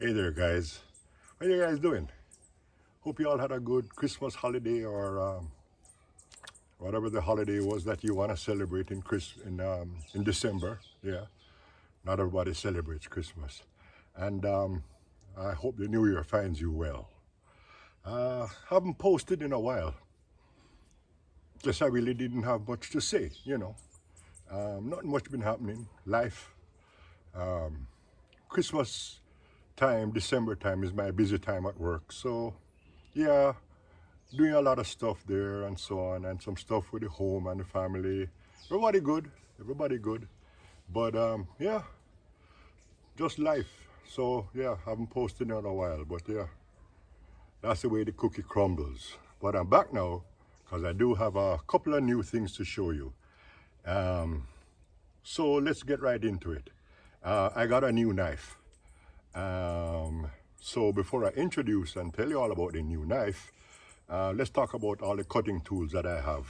Hey there, guys. What are you guys doing? Hope you all had a good Christmas holiday or whatever the holiday was that you want to celebrate in December. Yeah, not everybody celebrates Christmas, and I hope the New Year finds you well. Haven't posted in a while. Just I really didn't have much to say. Not much been happening. Life, Christmas time, December time is my busy time at work. So yeah, doing a lot of stuff there and so on, and some stuff with the home and the family. Everybody good. But yeah, just life. So yeah, haven't posted in a while, but yeah, that's the way the cookie crumbles. But I'm back now because I do have a couple of new things to show you. So let's get right into it. I got a new knife. So before I introduce and tell you all about the new knife, let's talk about all the cutting tools that I have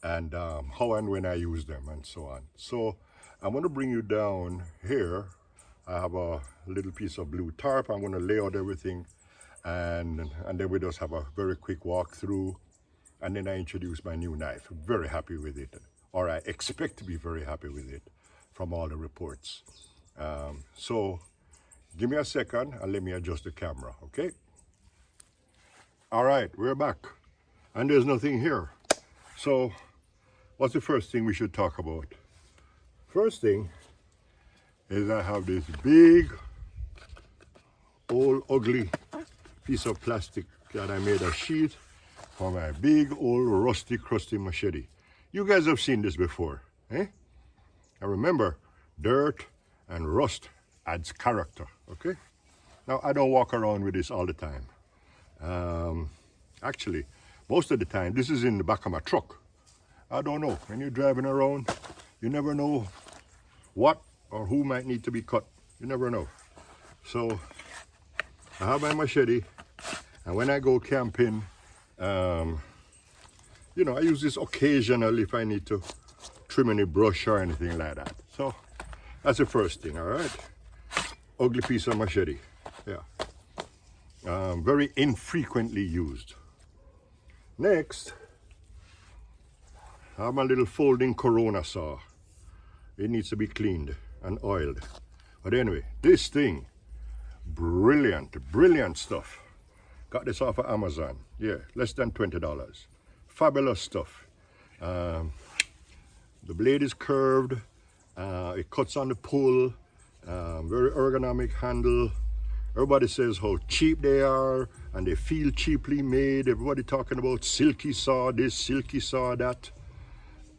and how and when I use them and so on. So I'm going to bring you down here. I have a little piece of blue tarp. I'm going to lay out everything and then we just have a very quick walk through, and then I introduce my new knife. Very happy with it, or I expect to be very happy with it from all the reports. So give me a second and let me adjust the camera, okay? All right, we're back and there's nothing here. So what's the first thing we should talk about? First thing is I have this big old ugly piece of plastic that I made a sheath for my big old rusty crusty machete. You guys have seen this before, eh? And remember, dirt and rust adds character, okay? Now I don't walk around with this all the time. Actually, most of the time, this is in the back of my truck. I don't know, when you're driving around, you never know what or who might need to be cut. You never know. So I have my machete, and when I go camping, I use this occasionally if I need to trim any brush or anything like that. So that's the first thing, all right? Ugly piece of machete, yeah. Very infrequently used. Next, I have my little folding Corona saw. It needs to be cleaned and oiled. But anyway, this thing, brilliant stuff. Got this off of Amazon. Yeah, less than $20. Fabulous stuff. The blade is curved. It cuts on the pull. Very ergonomic handle. Everybody says how cheap they are and they feel cheaply made. Everybody talking about silky saw this, silky saw that.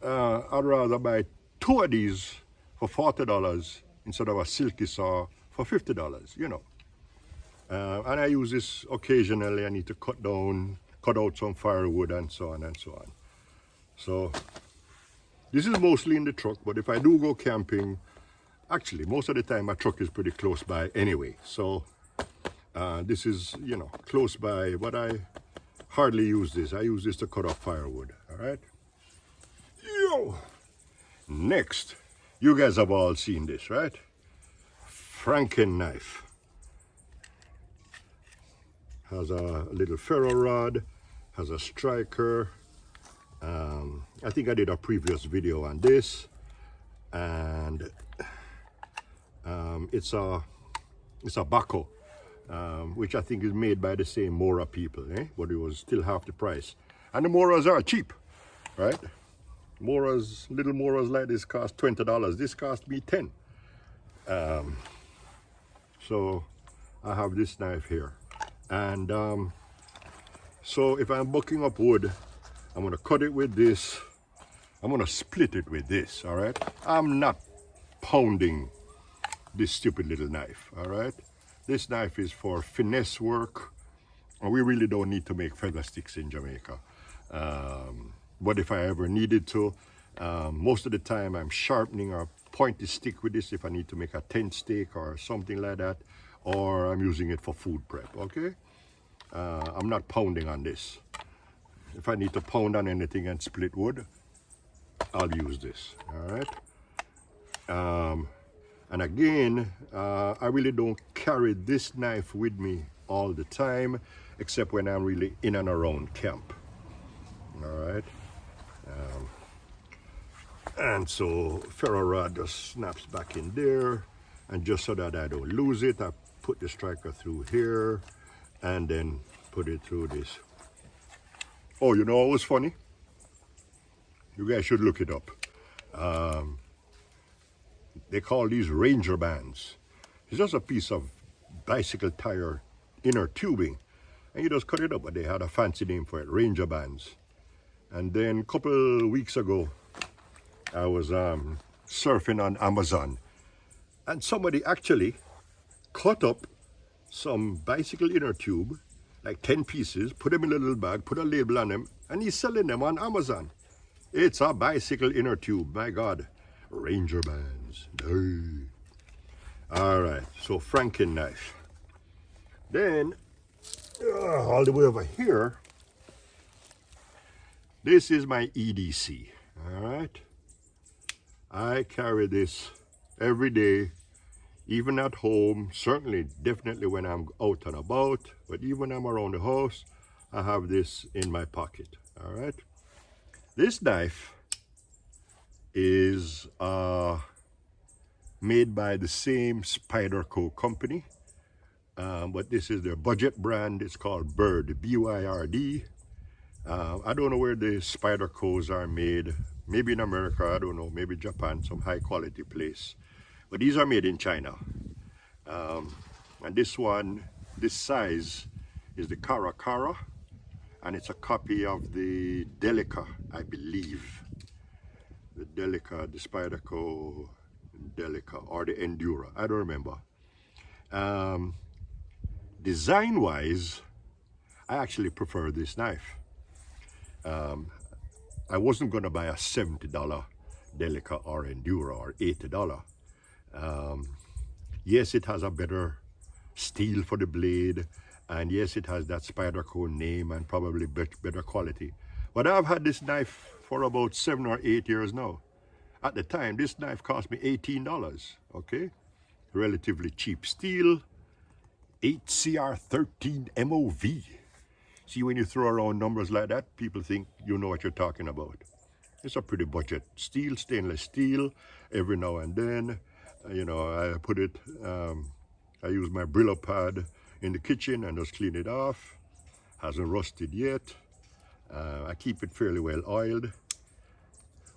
I'd rather buy 2 of these for $40 instead of a silky saw for $50, you know. And I use this occasionally. I need to cut out some firewood and so on and so on. So this is mostly in the truck, but if I do go camping, actually most of the time my truck is pretty close by anyway. So this is, close by, but I hardly use this. I use this to cut off firewood, all right? Next, you guys have all seen this, right? Franken knife. Has a little ferro rod, has a striker. I think I did a previous video on this, and it's a Baco, which I think is made by the same Mora people, but it was still half the price. And the Moras are cheap, right? Little Moras like this cost $20. This cost me $10. So I have this knife here. And so if I'm bucking up wood, I'm gonna cut it with this. I'm gonna split it with this, all right? I'm not pounding this stupid little knife, all right? This knife is for finesse work, and we really don't need to make feather sticks in Jamaica. But if I ever needed to, most of the time I'm sharpening or pointy stick with this if I need to make a tent stake or something like that, or I'm using it for food prep, okay? I'm not pounding on this. If I need to pound on anything and split wood, I'll use this, all right? And again, I really don't carry this knife with me all the time, except when I'm really in and around camp. All right. And so ferro rod just snaps back in there, and just so that I don't lose it, I put the striker through here and then put it through this. Oh, you know what was funny? You guys should look it up. They call these Ranger bands. It's just a piece of bicycle tire inner tubing, and you just cut it up, but they had a fancy name for it, Ranger bands. And then a couple weeks ago, I was surfing on Amazon, and somebody actually cut up some bicycle inner tube, like 10 pieces, put them in a little bag, put a label on them, and he's selling them on Amazon. It's a bicycle inner tube, my God. Ranger bands. Hey. All right, so Franken knife. Then, all the way over here, this is my EDC, all right? I carry this every day, even at home, certainly, definitely when I'm out and about, but even when I'm around the house, I have this in my pocket, all right? This knife is made by the same Spyderco company, but this is their budget brand. It's called Bird, B-Y-R-D. I don't know where the Spydercos are made. Maybe in America, I don't know, maybe Japan, some high quality place. But these are made in China. And this one, this size is the Cara, and it's a copy of the Delica, I believe. The Delica, the Spyderco Delica, or the Endura, I don't remember. Design-wise, I actually prefer this knife. I wasn't going to buy a $70 Delica or Endura or $80. Yes, it has a better steel for the blade, and yes, it has that Spyderco name and probably better quality. But I've had this knife for about 7 or 8 years now. At the time, this knife cost me $18, okay? Relatively cheap steel, 8CR13 MOV. See, when you throw around numbers like that, people think you know what you're talking about. It's a pretty budget steel, stainless steel. Every now and then, you know, I put it, I use my Brillo pad in the kitchen and just clean it off. Hasn't rusted yet. I keep it fairly well oiled.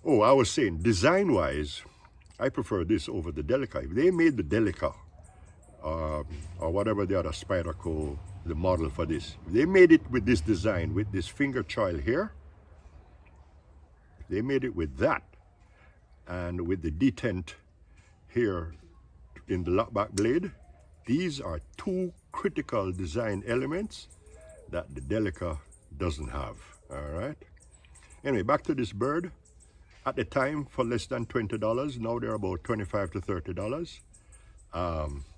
Oh, I was saying, design-wise, I prefer this over the Delica. If they made the Delica, or whatever the other Spyderco, the model for this, if they made it with this design, with this finger choil here, if they made it with that, and with the detent here in the lockback blade, these are two critical design elements that the Delica doesn't have, all right? Anyway, back to this bird. At the time, for less than $20, now they're about $25 to $30.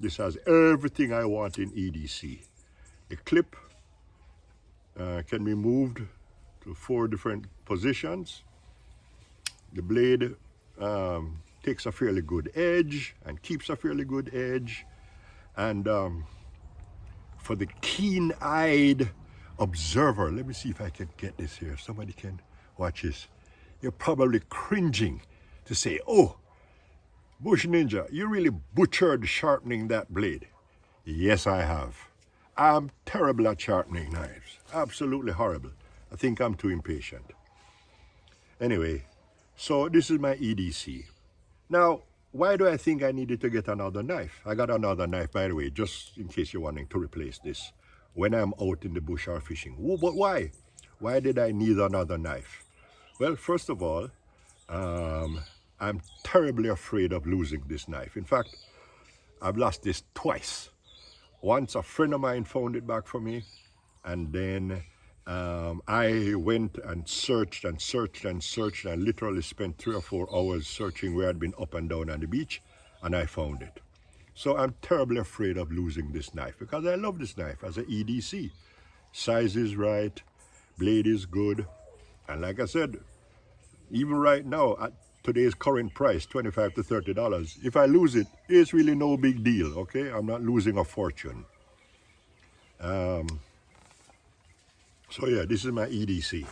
This has everything I want in EDC. The clip can be moved to 4 different positions. The blade takes a fairly good edge and keeps a fairly good edge. And for the keen-eyed observer, let me see if I can get this here. Somebody can watch this. You're probably cringing to say, oh, Bush Ninja, you really butchered sharpening that blade. Yes, I have. I'm terrible at sharpening knives. Absolutely horrible. I think I'm too impatient. Anyway, so this is my EDC. Now, why do I think I needed to get another knife? I got another knife, by the way, just in case you're wanting to replace this when I'm out in the bush or fishing. But why? Why did I need another knife? Well, first of all, I'm terribly afraid of losing this knife. In fact, I've lost this twice. Once a friend of mine found it back for me, and then I went and searched and searched and searched and literally spent 3 or 4 hours searching where I'd been up and down on the beach, and I found it. So I'm terribly afraid of losing this knife because I love this knife as an EDC. Size is right, blade is good, and like I said, even right now at today's current price, $25 to $30. If I lose it, it's really no big deal, okay? I'm not losing a fortune. So yeah, this is my EDC.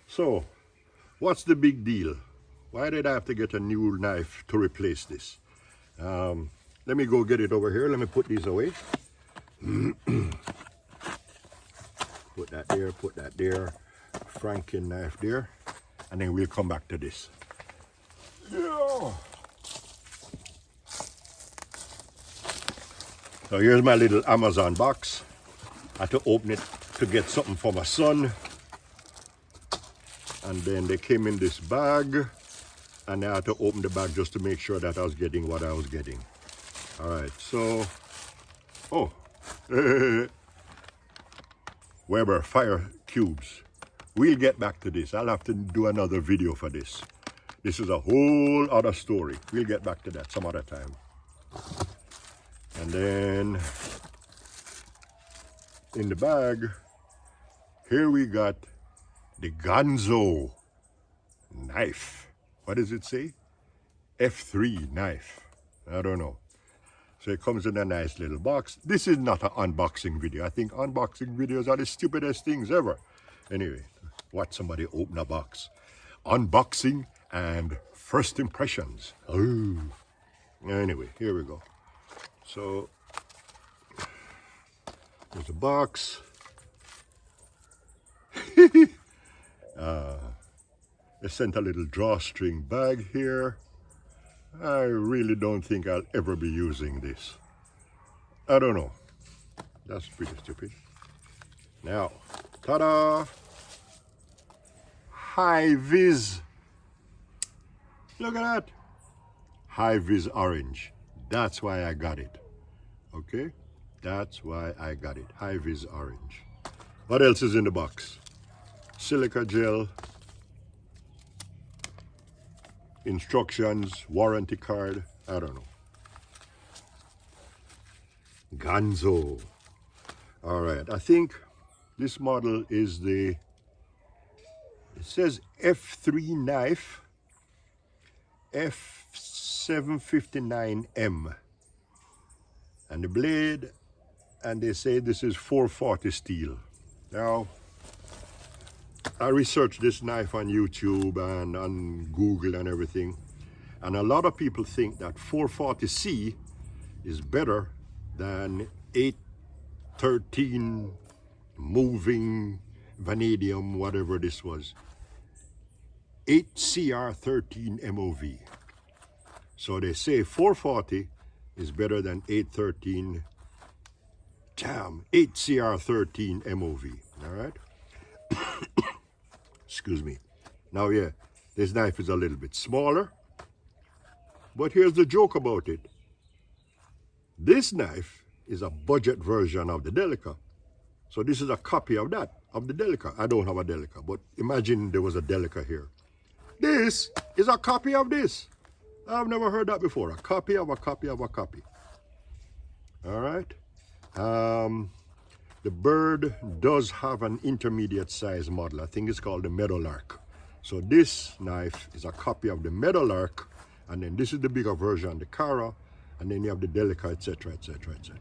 So, what's the big deal? Why did I have to get a new knife to replace this? Let me go get it over here. Let me put these away. Put that there. Franken knife there. And then we'll come back to this. Yeah. So here's my little Amazon box. I had to open it to get something for my son. And then they came in this bag. And I had to open the bag just to make sure that I was getting what I was getting. All right, so, oh, Weber fire cubes. We'll get back to this. I'll have to do another video for this. This is a whole other story. We'll get back to that some other time. And then in the bag, here we got the Ganzo knife. What does it say? F3 knife. I don't know. So it comes in a nice little box. This is not an unboxing video. I think unboxing videos are the stupidest things ever. Anyway, watch somebody open a box. Unboxing and first impressions. Oh. Anyway, here we go. So, there's a box. They sent a little drawstring bag here. I really don't think I'll ever be using this. I don't know. That's pretty stupid. Now, ta-da! Hi-vis. Look at that. Hi-vis orange. That's why I got it. Okay? That's why I got it. Hi-vis orange. What else is in the box? Silica gel. Instructions, warranty card, I don't know. Ganzo. All right, I think this model is the, it says F3 knife, F759M. And the blade, and they say this is 440 steel. Now, I researched this knife on YouTube and on Google and everything. And a lot of people think that 440C is better than 813 moving vanadium, whatever this was. 8CR13 MOV. So they say 440 is better than 813, 8CR13 MOV, all right? Excuse me. Now, yeah, this knife is a little bit smaller. But here's the joke about it. This knife is a budget version of the Delica. So this is a copy of that, of the Delica. I don't have a Delica, but imagine there was a Delica here. This is a copy of this. I've never heard that before. A copy of a copy of a copy. All right. The bird does have an intermediate size model. I think it's called the Meadowlark. So this knife is a copy of the Meadowlark, and then this is the bigger version, the Cara, and then you have the Delica, etc., etc., etc.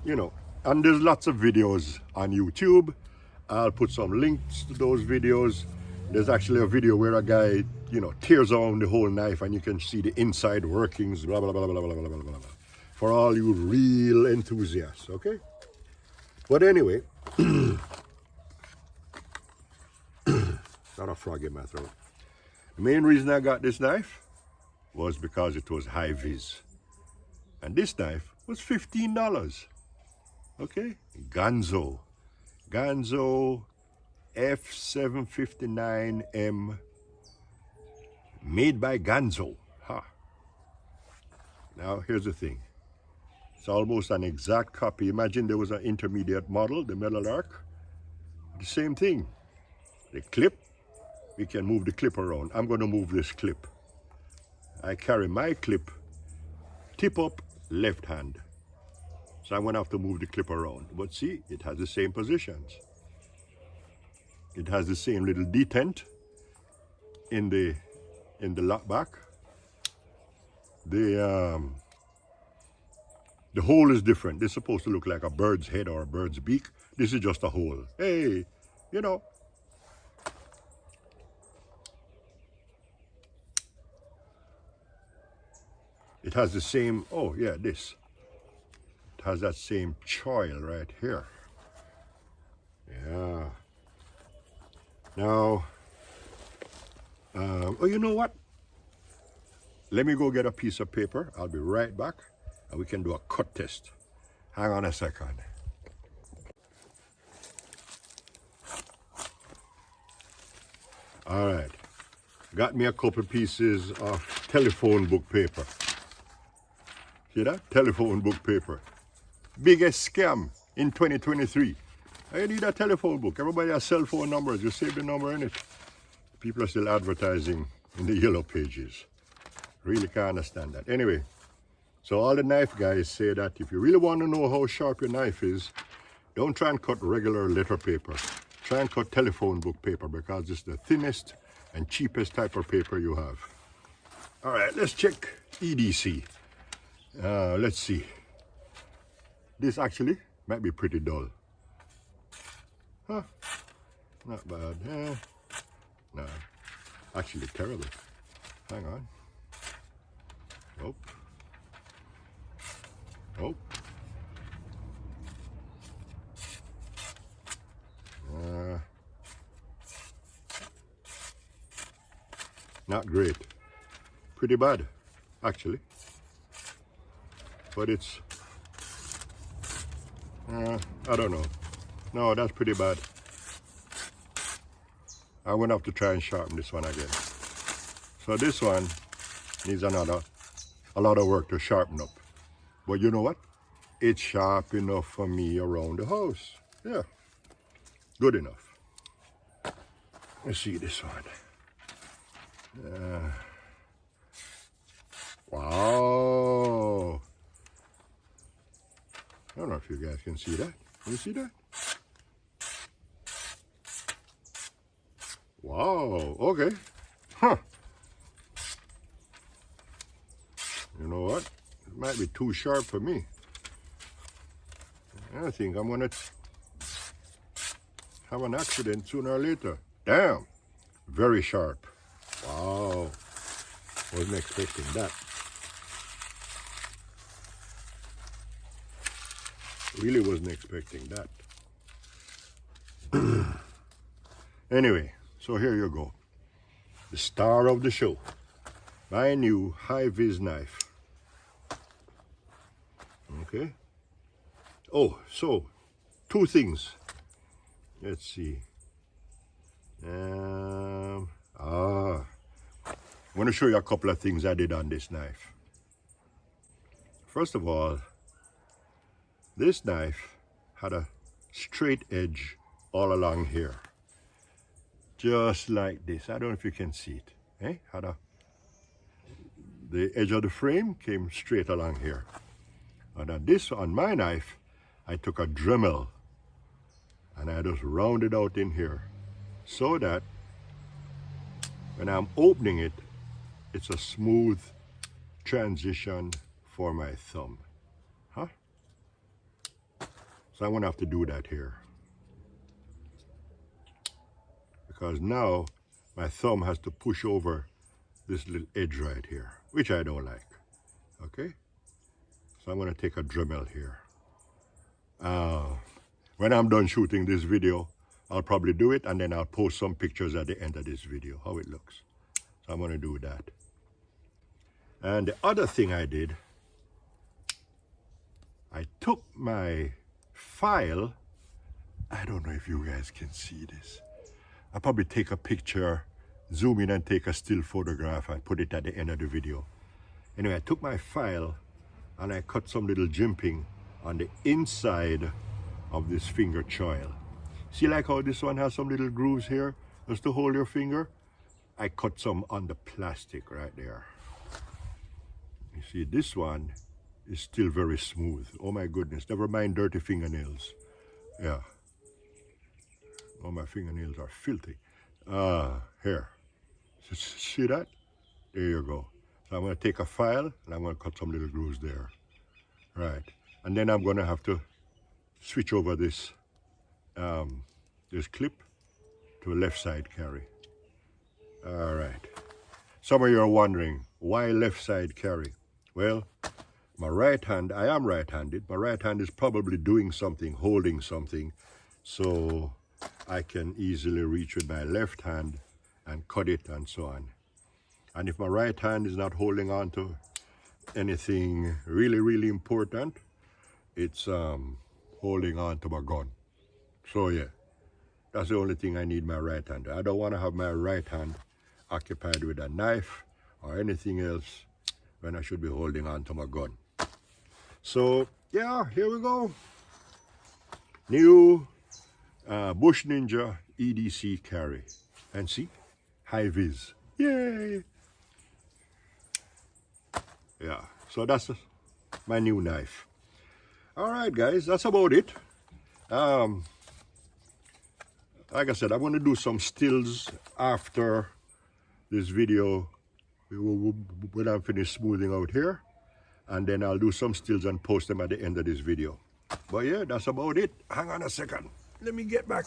You know, and there's lots of videos on YouTube. I'll put some links to those videos. There's actually a video where a guy, you know, tears on the whole knife and you can see the inside workings, blah, blah, blah, blah, blah, blah, blah, blah. For all you real enthusiasts, okay? But anyway, not a frog in my throat. The main reason I got this knife was because it was hi-vis. And this knife was $15, okay? Ganzo F759M, made by Ganzo. Ha. Now, here's the thing. It's almost an exact copy. Imagine there was an intermediate model, the Meadowlark. The same thing. The clip, we can move the clip around. I'm going to move this clip. I carry my clip, tip up, left hand. So I'm going to have to move the clip around. But see, it has the same positions. It has the same little detent. in the lock back, the hole is different. This is supposed to look like a bird's head or a bird's beak. This is just a hole. Hey, you know. It has the same, oh yeah, this. It has that same choil right here. Yeah. Now, oh, you know what? Let me go get a piece of paper. I'll be right back and we can do a cut test. Hang on a second. All right. Got me a couple pieces of telephone book paper. See that? Telephone book paper. Biggest scam in 2023. I need a telephone book. Everybody has cell phone numbers. You save the number in it. People are still advertising in the yellow pages. Really can't understand that. Anyway, so all the knife guys say that if you really want to know how sharp your knife is, don't try and cut regular letter paper. Try and cut telephone book paper because it's the thinnest and cheapest type of paper you have. All right, let's check EDC. Let's see. This actually might be pretty dull. Huh? Not bad. No, actually terrible. Hang on. Oh. Oh. Not great. Pretty bad, actually. But it's, I don't know. No, that's pretty bad. I'm gonna have to try and sharpen this one again. So this one needs a lot of work to sharpen up. But you know what? It's sharp enough for me around the house. Yeah, good enough. Let's see this one. Wow. I don't know if you guys can see that. Can you see that? Wow, okay. Huh. You know what? It might be too sharp for me. I think I'm gonna have an accident sooner or later. Damn, very sharp. Wow, wasn't expecting that. Really wasn't expecting that. Anyway, so here you go. The star of the show. My new hi-vis knife. Okay. Oh, so two things. Let's see. I'm going to show you a couple of things I did on this knife. First of all, this knife had a straight edge all along here. Just like this. I don't know if you can see it. The edge of the frame came straight along here. And on this, on my knife, I took a Dremel and I just rounded out in here so that when I'm opening it, it's a smooth transition for my thumb. Huh? So I'm gonna have to do that here. Because now my thumb has to push over this little edge right here, which I don't like. Okay? So I'm gonna take a Dremel here. When I'm done shooting this video, I'll probably do it and then I'll post some pictures at the end of this video, how it looks. So I'm gonna do that. And the other thing I did, I took my file, I don't know if you guys can see this. I'll probably take a picture, zoom in and take a still photograph and put it at the end of the video. Anyway, I took my file and I cut some little jimping on the inside of this finger choil. See like how this one has some little grooves here just to hold your finger? I cut some on the plastic right there. You see, this one is still very smooth. Oh my goodness, never mind dirty fingernails. Yeah. Oh, my fingernails are filthy. Here. See that? There you go. So I'm going to take a file and I'm going to cut some little grooves there. Right. And then I'm going to have to switch over this this clip to a left side carry. All right. Some of you are wondering, why left side carry? Well, my right hand, I am right-handed. My right hand is probably doing something, holding something, so I can easily reach with my left hand and cut it and so on. And if my right hand is not holding on to anything really, really important, it's holding on to my gun. So yeah, that's the only thing I need my right hand. I don't want to have my right hand occupied with a knife or anything else when I should be holding on to my gun. So yeah, here we go. New Bush Ninja EDC carry. And see, hi-vis. Yay! Yeah, so that's my new knife. All right, guys, that's about it. Like I said, I'm going to do some stills after this video when I'm finished smoothing out here. And then I'll do some stills and post them at the end of this video. But yeah, that's about it. Hang on a second. Let me get back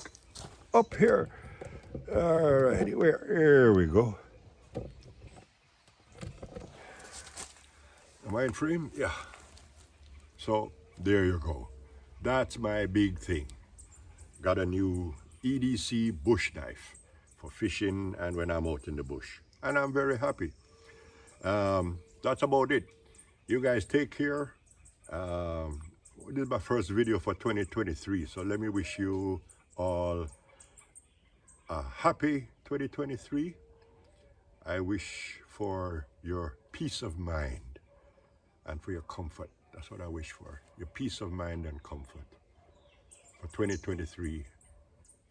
up here. All right, here we go. Am I in frame? Yeah. So there you go. That's my big thing. Got a new EDC bush knife for fishing and when I'm out in the bush. And I'm very happy. That's about it. You guys take care. This is my first video for 2023. So let me wish you all a happy 2023. I wish for your peace of mind and for your comfort. That's what I wish for. Your peace of mind and comfort for 2023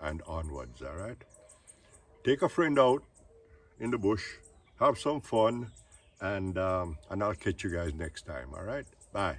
and onwards, all right? Take a friend out in the bush, have some fun, and I'll catch you guys next time, all right? Bye.